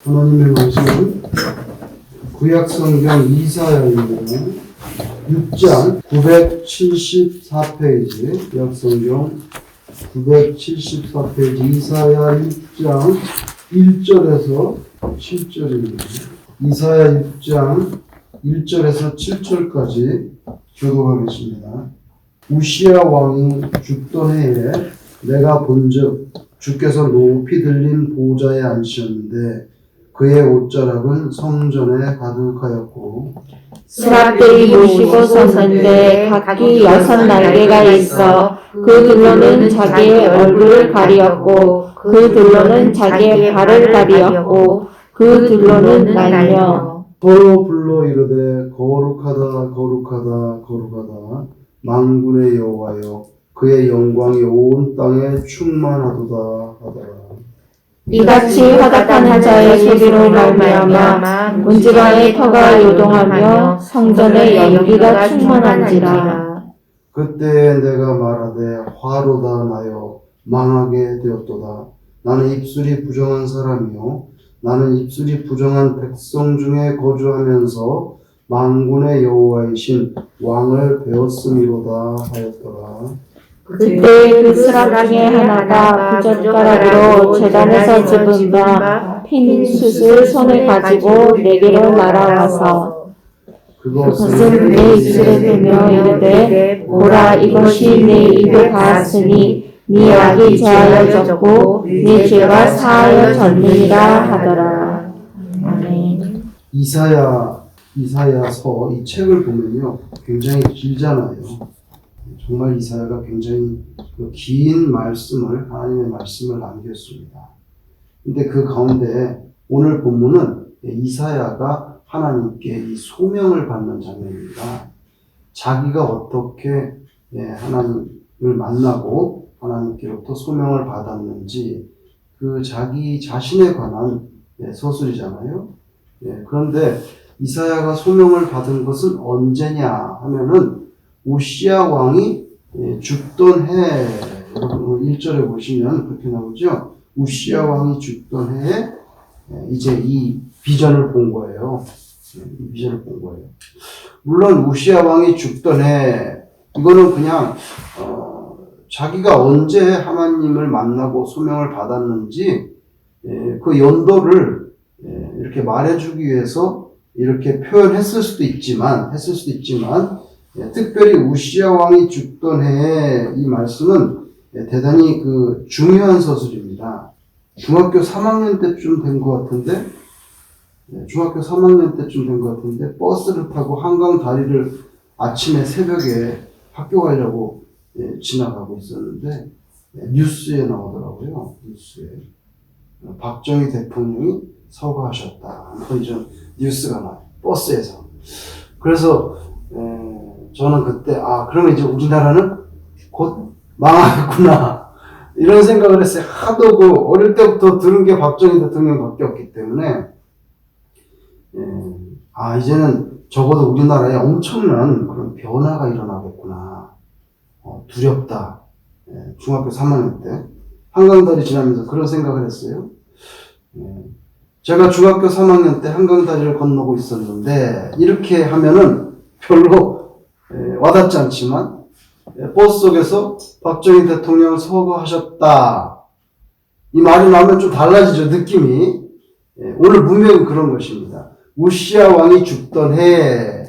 하나님의 말씀은 구약성경 이사야입니다. 6장 974페이지, 구약성경 974페이지 이사야 6장 1절에서 7절입니다. 이사야 6장 1절에서 7절까지 교독하겠습니다. 우시야 왕이 죽던 해에 내가 본즉 주께서 높이 들린 보좌에 앉으셨는데 그의 옷자락은 성전에 가득하였고 스랍들이 모시고 섰는데 각기 6날개가 있어 그 들로는 자기의 얼굴을 가리었고 그 들로는 자기의 발을 가리었고 그 들로는 날며 서로 불러 이르되 거룩하다 거룩하다 거룩하다 만군의 여호와여 그의 영광이 온 땅에 충만하도다 하더라. 이같이 허다한 자의 소리로 말미암아 문지방의 터가 요동하며 성전의 연기가 충만한지라. 그때 내가 말하되 화로다 나여 망하게 되었도다. 나는 입술이 부정한 사람이요 나는 입술이 부정한 백성 중에 거주하면서 만군의 여호와이신 왕을 배웠음이로다 하였더라. 그때 그 스랍 중에 하나가 부젓가락으로 제단에서 집은 바 핀 숯을 손에 가지고 내게로 날아와서 그것은 내 입술에 대며 이르되 보라 이것이 내 입에 닿았으니 네 악이 제하여졌고 네 죄가 사하여졌느니라 하더라. 아멘. 이사야서 이 책을 보면요 굉장히 길잖아요. 정말 이사야가 굉장히 긴 말씀을, 하나님의 말씀을 남겼습니다. 근데 그 가운데 오늘 본문은 이사야가 하나님께 이 소명을 받는 장면입니다. 자기가 어떻게 하나님을 만나고 하나님께로부터 소명을 받았는지 그 자기 자신에 관한 서술이잖아요. 그런데 이사야가 소명을 받은 것은 언제냐 하면은 우시야 왕이 죽던 해, 여러분 1절에 보시면 그렇게 나오죠. 우시야 왕이 죽던 해에 이제 이 비전을 본 거예요. 이 비전을 본 거예요. 물론 우시야 왕이 죽던 해, 이거는 그냥 자기가 언제 하나님을 만나고 소명을 받았는지 그 연도를 이렇게 말해주기 위해서 이렇게 표현했을 수도 있지만 특별히 우시야 왕이 죽던 해에 이 말씀은 대단히 중요한 서술입니다. 중학교 3학년 때쯤 된 것 같은데, 버스를 타고 한강 다리를 아침에 새벽에 학교 가려고 지나가고 있었는데, 뉴스에 나오더라고요. 뉴스에. 박정희 대통령이 서거하셨다. 이런 뉴스가 나요. 버스에서. 그래서, 저는 그때, 그러면 이제 우리나라는 곧 망하겠구나. 이런 생각을 했어요. 하도 어릴 때부터 들은 게 박정희 대통령밖에 없기 때문에, 이제는 적어도 우리나라에 엄청난 그런 변화가 일어나겠구나. 두렵다. 중학교 3학년 때. 한강다리 지나면서 그런 생각을 했어요. 제가 중학교 3학년 때 한강다리를 건너고 있었는데, 이렇게 하면은 별로 와닿지 않지만 버스 속에서 박정희 대통령 서거하셨다 이 말이 나오면 좀 달라지죠. 느낌이. 오늘 분명히 그런 것입니다. 우시야 왕이 죽던 해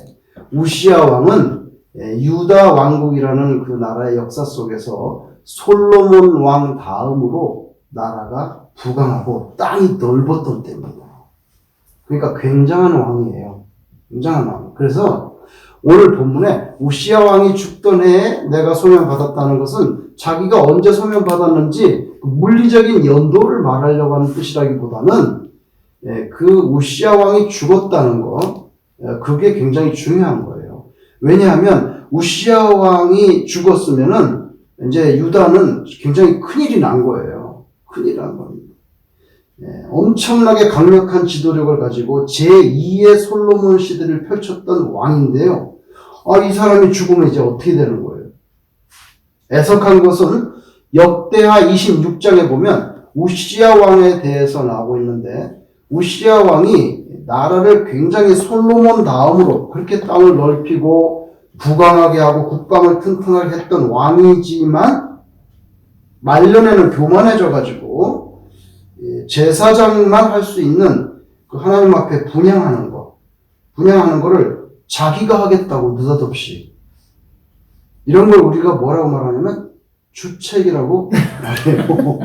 우시야 왕은 유다 왕국이라는 그 나라의 역사 속에서 솔로몬 왕 다음으로 나라가 부강하고 땅이 넓었던 때입니다. 그러니까 굉장한 왕이에요. 굉장한 왕. 그래서 오늘 본문에 우시야 왕이 죽던 해에 내가 소명받았다는 것은 자기가 언제 소명받았는지 물리적인 연도를 말하려고 하는 뜻이라기보다는 그 우시야 왕이 죽었다는 거, 그게 굉장히 중요한 거예요. 왜냐하면 우시야 왕이 죽었으면은 이제 유다는 굉장히 큰일이 난 거예요. 큰일이 난 겁니다. 엄청나게 강력한 지도력을 가지고 제2의 솔로몬 시대를 펼쳤던 왕인데요. 이 사람이 죽으면 이제 어떻게 되는 거예요? 애석한 것은 역대하 26장에 보면 우시야 왕에 대해서 나오고 있는데 우시야 왕이 나라를 굉장히 솔로몬 다음으로 그렇게 땅을 넓히고 부강하게 하고 국방을 튼튼하게 했던 왕이지만 말년에는 교만해져가지고 제사장만 할 수 있는 그 하나님 앞에 분향하는 거를 자기가 하겠다고 느닷없이 이런 걸 우리가 뭐라고 말하냐면 주책이라고 말해요.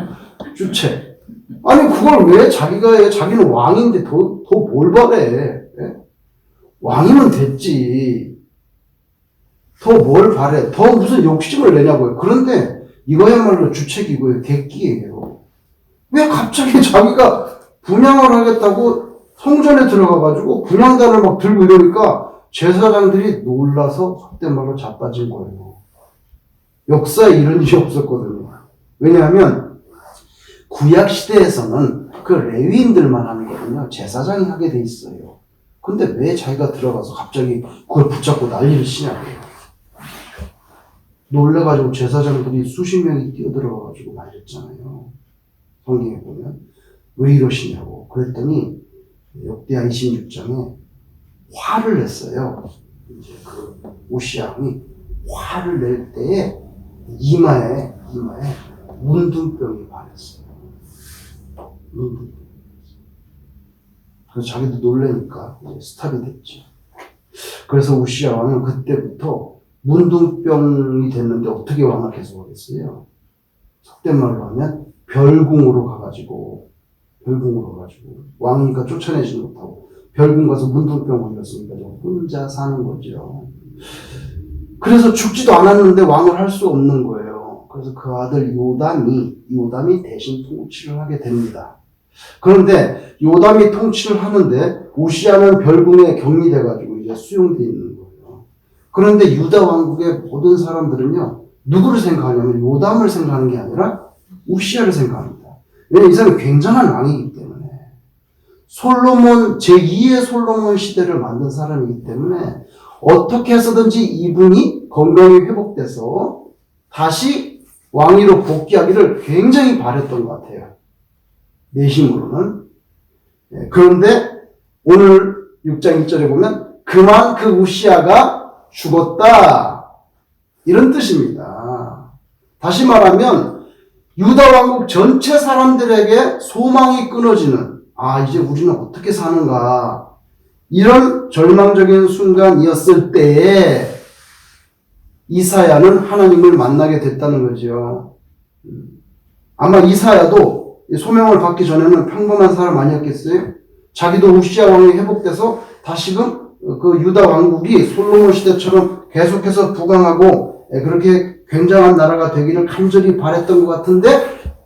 주책. 아니 그걸 왜 자기가 해? 자기는 왕인데 더 뭘 바래? 예? 왕이면 됐지. 더 뭘 바래? 더 무슨 욕심을 내냐고요. 그런데 이거야말로 주책이고요. 객기예요. 왜 갑자기 자기가 분향을 하겠다고 성전에 들어가가지고 분향단을 막 들고 이러니까 제사장들이 놀라서 속된 말로 자빠진 거예요. 역사에 이런 일이 없었거든요. 왜냐하면 구약 시대에서는 그 레위인들만 하는 거거든요. 제사장이 하게 돼 있어요. 근데 왜 자기가 들어가서 갑자기 그걸 붙잡고 난리를 치냐고요. 놀래가지고 제사장들이 수십 명이 뛰어들어가가지고 말렸잖아요. 성경에 보면 왜 이러시냐고. 그랬더니 역대하 26장에 화를 냈어요. 이제 그 우시야 왕이 화를 낼 때에 이마에 문둥병이 발했어요. 그래서 자기도 놀래니까 이제 스탑이 됐죠. 그래서 우시야 왕은 그때부터 문둥병이 됐는데 어떻게 왕을 계속하겠어요? 속된 말로 하면 별궁으로 가가지고 왕이니까 쫓아내지 못하고 별궁 가서 문둥병 걸렸으니까 혼자 사는 거죠. 그래서 죽지도 않았는데 왕을 할 수 없는 거예요. 그래서 그 아들 요담이 대신 통치를 하게 됩니다. 그런데 요담이 통치를 하는데 우시야는 별궁에 격리돼가지고 이제 수용돼 있는 거예요. 그런데 유다 왕국의 모든 사람들은요, 누구를 생각하냐면 요담을 생각하는 게 아니라 우시야를 생각합니다. 왜냐면 이 사람이 굉장한 왕이기 때문에. 제2의 솔로몬 시대를 만든 사람이기 때문에 어떻게 해서든지 이분이 건강이 회복돼서 다시 왕위로 복귀하기를 굉장히 바랬던 것 같아요. 내심으로는. 그런데 오늘 6장 1절에 보면 그만 그 우시야가 죽었다. 이런 뜻입니다. 다시 말하면 유다 왕국 전체 사람들에게 소망이 끊어지는, 이제 우리는 어떻게 사는가, 이런 절망적인 순간이었을 때에 이사야는 하나님을 만나게 됐다는 거죠. 아마 이사야도 소명을 받기 전에는 평범한 사람 아니었겠어요? 자기도 우시야 왕이 회복돼서 다시금 그 유다 왕국이 솔로몬 시대처럼 계속해서 부강하고 그렇게 굉장한 나라가 되기를 간절히 바랬던 것 같은데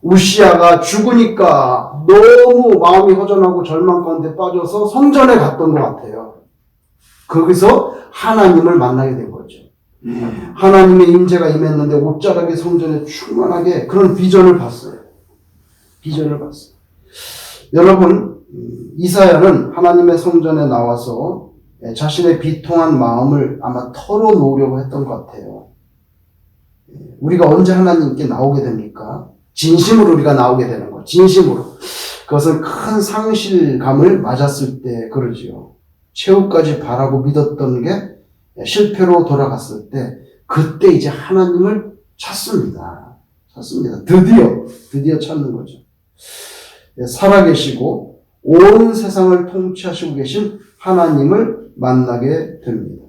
우시야가 죽으니까 너무 마음이 허전하고 절망 가운데 빠져서 성전에 갔던 것 같아요. 거기서 하나님을 만나게 된 거죠. 하나님의 임재가 임했는데 옷자락이 성전에 충만하게 그런 비전을 봤어요. 여러분, 이사야는 하나님의 성전에 나와서 자신의 비통한 마음을 아마 털어놓으려고 했던 것 같아요. 우리가 언제 하나님께 나오게 됩니까? 진심으로 우리가 나오게 되는 거. 진심으로. 그것은 큰 상실감을 맞았을 때 그러지요. 최후까지 바라고 믿었던 게 실패로 돌아갔을 때 그때 이제 하나님을 찾습니다. 드디어 찾는 거죠. 살아계시고 온 세상을 통치하시고 계신 하나님을 만나게 됩니다.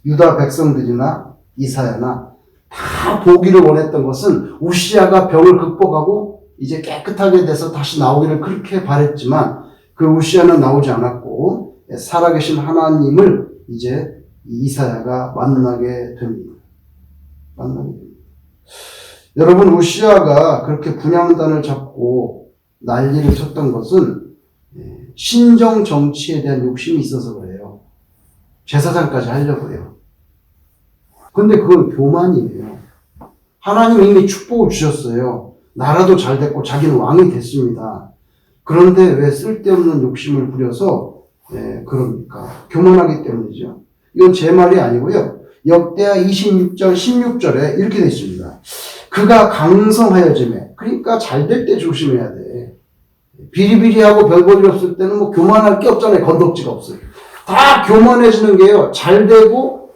유다 백성들이나 이사야나 다 보기를 원했던 것은 우시야가 병을 극복하고 이제 깨끗하게 돼서 다시 나오기를 그렇게 바랬지만 그 우시야는 나오지 않았고 살아계신 하나님을 이제 이사야가 만나게 됩니다. 여러분, 우시야가 그렇게 분향단을 잡고 난리를 쳤던 것은 신정 정치에 대한 욕심이 있어서 그래요. 제사장까지 하려고 해요. 근데 그건 교만이에요. 하나님이 이미 축복을 주셨어요. 나라도 잘 됐고 자기는 왕이 됐습니다. 그런데 왜 쓸데없는 욕심을 부려서 그럽니까? 교만하기 때문이죠. 이건 제 말이 아니고요. 역대하 26장 16절에 이렇게 되어 있습니다. 그가 강성하여지매, 그러니까 잘 될 때 조심해야 돼. 비리비리하고 별 볼 일 없을 때는 뭐 교만할 게 없잖아요. 건덕지가 없어요. 다 교만해지는 게요. 잘 되고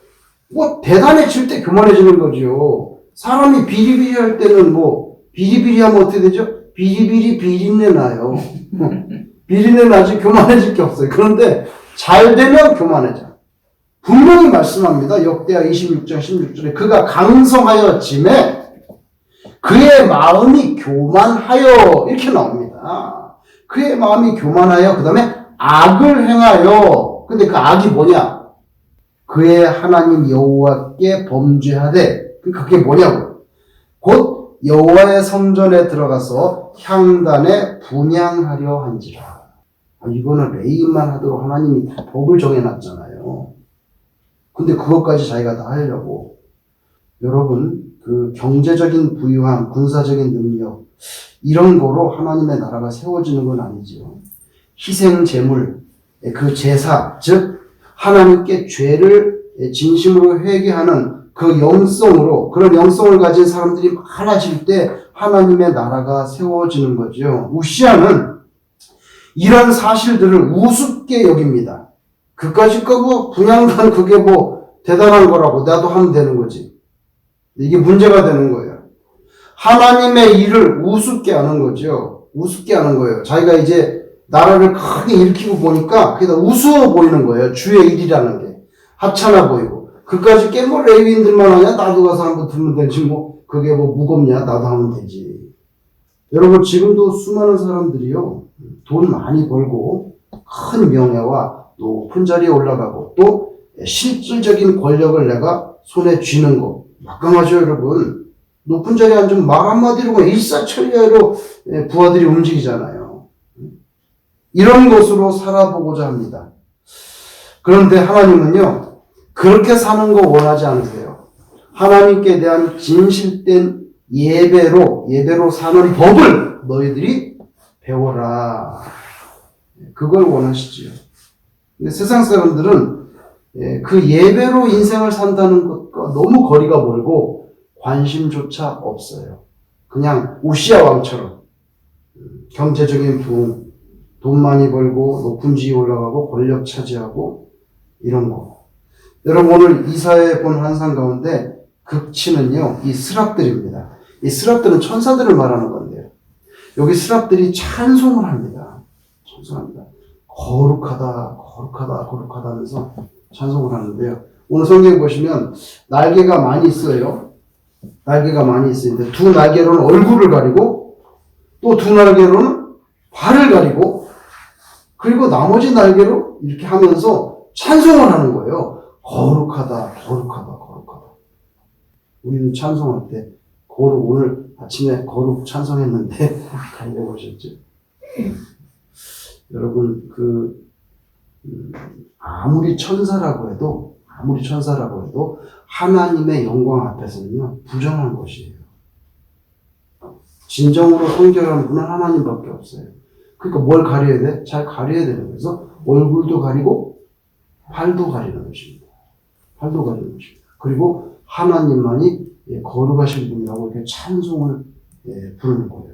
뭐 대단해질 때 교만해지는 거죠. 사람이 비리비리할 때는 뭐 비리비리하면 어떻게 되죠? 비리비리 비린내 나요. 비린내 나지 교만해질 게 없어요. 그런데 잘 되면 교만해져. 분명히 말씀합니다. 역대하 26장 16절에 그가 강성하여짐에 그의 마음이 교만하여 이렇게 나옵니다. 그의 마음이 교만하여 그 다음에 악을 행하여 근데 그 악이 뭐냐? 그의 하나님 여호와께 범죄하되 그게 뭐냐고? 곧 여호와의 성전에 들어가서 향단에 분향하려 한지라. 이거는 레위만 하도록 하나님이 다 법을 정해놨잖아요. 근데 그것까지 자기가 다 하려고. 여러분 그 경제적인 부유함, 군사적인 능력 이런 거로 하나님의 나라가 세워지는 건 아니죠. 희생 제물, 그 제사, 즉 하나님께 죄를 진심으로 회개하는 그 영성으로 그런 영성을 가진 사람들이 많아질 때 하나님의 나라가 세워지는 거죠. 우시아는 이런 사실들을 우습게 여깁니다. 그까짓 거고 분향단 그게 뭐 대단한 거라고 나도 하면 되는 거지. 이게 문제가 되는 거예요. 하나님의 일을 우습게 하는 거죠. 우습게 하는 거예요. 자기가 이제 나라를 크게 일으키고 보니까 그게 다 우스워 보이는 거예요. 주의 일이라는 게. 하찮아 보이고. 그까짓 게 뭐 레위인들만 하냐? 나도 가서 한번 들면 되지 뭐. 그게 뭐 무겁냐? 나도 하면 되지. 여러분 지금도 수많은 사람들이요. 돈 많이 벌고 큰 명예와 높은 자리에 올라가고 또 실질적인 권력을 내가 손에 쥐는 거. 막강하죠 여러분. 높은 자리에 앉으면 말 한마디로 일사천리로 부하들이 움직이잖아요. 이런 것으로 살아보고자 합니다. 그런데 하나님은요, 그렇게 사는 거 원하지 않으세요. 하나님께 대한 진실된 예배로 사는 법을 너희들이 배워라. 그걸 원하시지요. 근데 세상 사람들은 그 예배로 인생을 산다는 것과 너무 거리가 멀고 관심조차 없어요. 그냥 우시아 왕처럼 경제적인 부흥, 돈 많이 벌고 높은 지위에 올라가고 권력 차지하고 이런 거. 여러분 오늘 이사야에 본 환상 가운데 극치는요. 이 스랍들입니다. 이 스랍들은 천사들을 말하는 건데요. 여기 스랍들이 찬송을 합니다. 찬송합니다. 거룩하다 하면서 찬송을 하는데요. 오늘 성경에 보시면 날개가 많이 있어요. 날개가 많이 있는데 두 날개로는 얼굴을 가리고 또 두 날개로는 발을 가리고 그리고 나머지 날개로 이렇게 하면서 찬송을 하는 거예요. 거룩하다. 우리는 찬송할 때 오늘 아침에 거룩 찬송했는데 가려보셨죠? 여러분 아무리 천사라고 해도 하나님의 영광 앞에서는요 부정한 것이에요. 진정으로 성결한 분은 하나님밖에 없어요. 그러니까 뭘 가려야 돼? 잘 가려야 되는 거예요. 그래서 얼굴도 가리고 팔도 가리는 것입니다. 그리고 하나님만이 거룩하신 분이라고 이렇게 찬송을 부르는 거예요.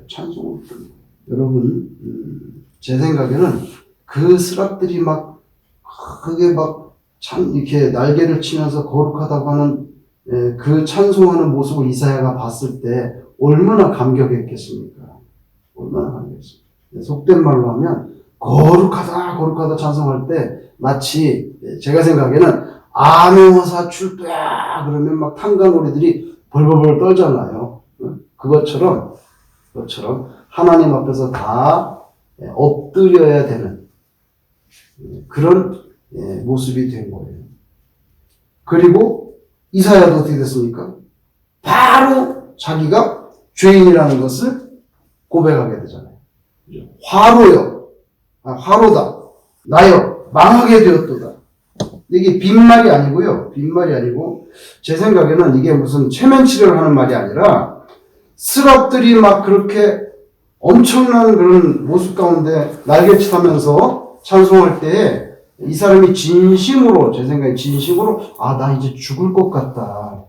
여러분 제 생각에는 그 스랍들이 이렇게 날개를 치면서 거룩하다고 하는 그 찬송하는 모습을 이사야가 봤을 때 얼마나 감격했겠습니까? 속된 말로 하면 거룩하다 찬송할 때 마치 제가 생각에는 암호사 출두야 그러면 막 탄강오리들이 벌벌벌 떨잖아요. 그것처럼 하나님 앞에서 다 엎드려야 되는 그런 모습이 된 거예요. 그리고 이사야도 어떻게 됐습니까? 바로 자기가 죄인이라는 것을 고백하게 되잖아요. 화로다. 나여 망하게 되었도다. 이게 빈말이 아니고요. 제 생각에는 이게 무슨 체면치레를 하는 말이 아니라 스랍들이 막 그렇게 엄청난 그런 모습 가운데 날개짓 하면서 찬송할 때 이 사람이 제 생각에 진심으로 나 이제 죽을 것 같다.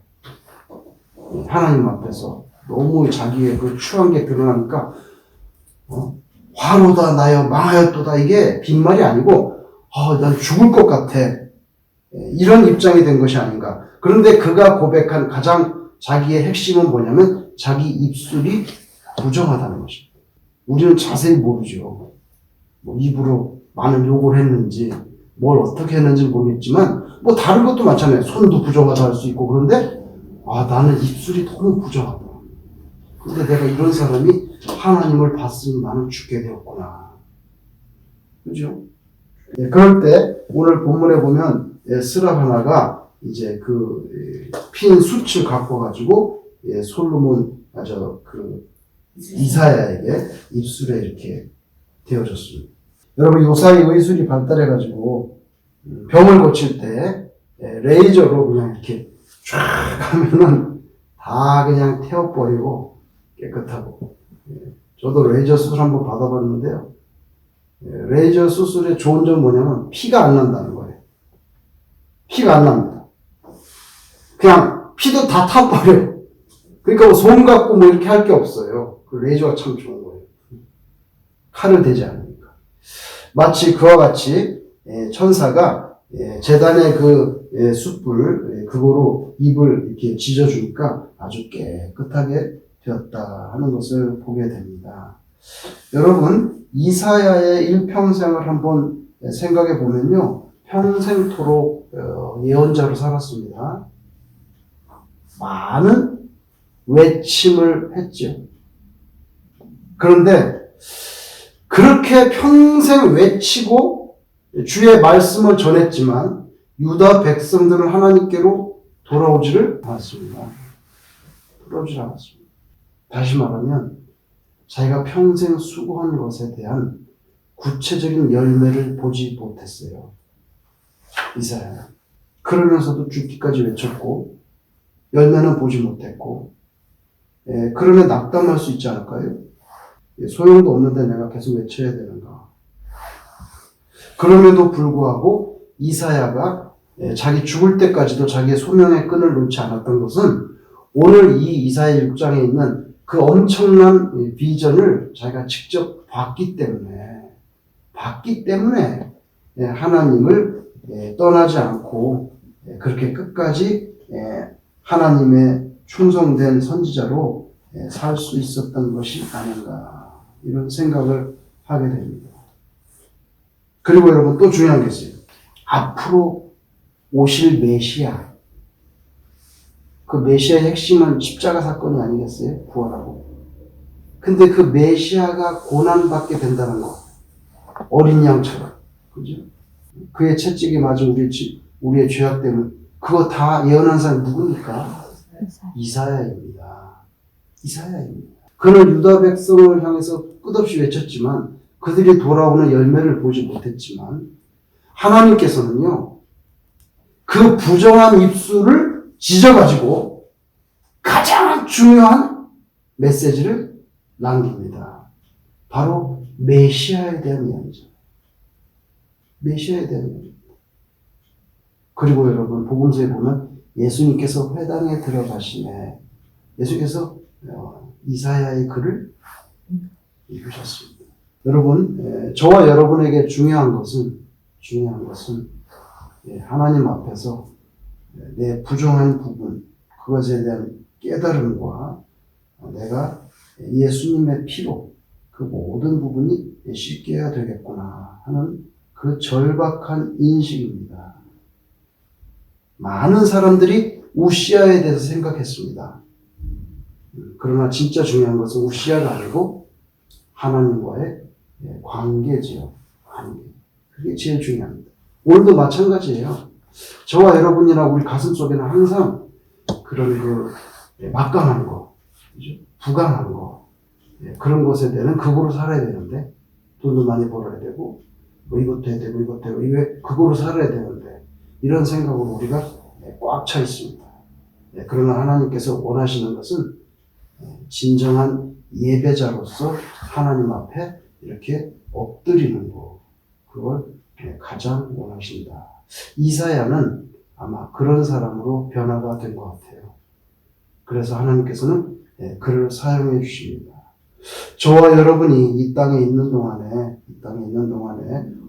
하나님 앞에서 너무 자기의 그 추한 게 드러나니까 화로다 나여 망하였도다 이게 빈말이 아니고 난 죽을 것 같아. 이런 입장이 된 것이 아닌가. 그런데 그가 고백한 가장 자기의 핵심은 뭐냐면 자기 입술이 부정하다는 것입니다. 우리는 자세히 모르죠. 뭐 입으로 많은 욕을 했는지 뭘 어떻게 했는지 모르겠지만 뭐 다른 것도 많잖아요. 손도 부정하다 할 수 있고. 그런데 나는 입술이 너무 부정하다. 근데 내가 이런 사람이 하나님을 봤으니 나는 죽게 되었구나. 그죠? 그럴 때 오늘 본문에 보면 스랍 하나가 이제 핀 숯을 갖고 가지고 솔로몬 이사야에게 입술에 이렇게 대어졌습니다. 여러분 요사이 의술이 발달해 가지고 병을 고칠 때 레이저로 그냥 이렇게 쫙 하면은 다 그냥 태워버리고 깨끗하고. 저도 레이저 수술 한번 받아봤는데요. 레이저 수술의 좋은 점 뭐냐면 피가 안 난다는 거예요. 피가 안 납니다. 그냥 피도 다 타버려요. 그러니까 뭐 솜 갖고 뭐 이렇게 할 게 없어요. 그 레이저가 참 좋은 거예요. 칼을 대지 않으니까. 마치 그와 같이 천사가 제단의 숯불 그거로 입을 이렇게 지져주니까 아주 깨끗하게 되었다 하는 것을 보게 됩니다. 여러분 이사야의 일평생을 한번 생각해 보면요. 평생토록 예언자로 살았습니다. 많은 외침을 했죠. 그런데 그렇게 평생 외치고 주의 말씀을 전했지만 유다 백성들은 하나님께로 돌아오지를 않았습니다. 다시 말하면 자기가 평생 수고한 것에 대한 구체적인 열매를 보지 못했어요. 이사야는. 그러면서도 죽기까지 외쳤고 열매는 보지 못했고 그러면 낙담할 수 있지 않을까요? 소용도 없는데 내가 계속 외쳐야 되는가. 그럼에도 불구하고 이사야가 자기 죽을 때까지도 자기의 소명의 끈을 놓지 않았던 것은 오늘 이 이사야 6장에 있는 그 엄청난 비전을 자기가 직접 봤기 때문에 하나님을 떠나지 않고 그렇게 끝까지 하나님의 충성된 선지자로 살 수 있었던 것이 아닌가 이런 생각을 하게 됩니다. 그리고 여러분 또 중요한 게 있어요. 앞으로 오실 메시아. 그 메시아의 핵심은 십자가 사건이 아니겠어요? 구원하고. 근데 그 메시아가 고난받게 된다는 거. 어린 양처럼. 그죠? 그의 채찍에 맞은 우리의 죄악 때문에 그거 다 예언한 사람이 누굽니까? 이사야입니다. 그는 유다 백성을 향해서 끝없이 외쳤지만 그들이 돌아오는 열매를 보지 못했지만 하나님께서는요. 그 부정한 입술을 찢어가지고 가장 중요한 메시지를 남깁니다. 바로 메시아에 대한 이야기죠. 메시아에 대한 이야기입니다. 그리고 여러분 복음서에 보면 예수님께서 회당에 들어가시네. 예수께서 이사야의 글을 읽으셨습니다. 여러분 저와 여러분에게 중요한 것은 하나님 앞에서 내 부정한 부분 그것에 대한 깨달음과 내가 예수님의 피로 그 모든 부분이 씻겨야 되겠구나 하는 그 절박한 인식입니다. 많은 사람들이 우시아에 대해서 생각했습니다. 그러나 진짜 중요한 것은 우시아가 아니고 하나님과의 관계지요. 관계. 그게 제일 중요합니다. 오늘도 마찬가지예요. 저와 여러분이나 우리 가슴 속에는 항상 그런 막강한 거, 그죠? 부강한 거, 그런 것에 대한 극으로 살아야 되는데, 돈도 많이 벌어야 되고, 뭐 이것도 해야 되고, 이것도 해야 되고, 이게 극으로 살아야 되는데, 이런 생각으로 우리가 꽉 차 있습니다. 그러나 하나님께서 원하시는 것은 진정한 예배자로서 하나님 앞에 이렇게 엎드리는 거, 그걸 가장 원하신다. 이사야는 아마 그런 사람으로 변화가 된 것 같아요. 그래서 하나님께서는 그를 사용해 주십니다. 저와 여러분이 이 땅에 있는 동안에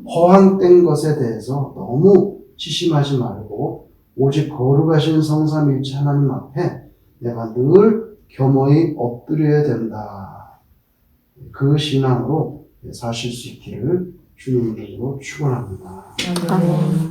허황된 것에 대해서 너무 치심하지 말고 오직 거룩하신 성삼위일체 하나님 앞에 내가 늘 겸허히 엎드려야 된다. 그 신앙으로 사실 수 있기를 주님 이름으로 축원합니다. 아멘.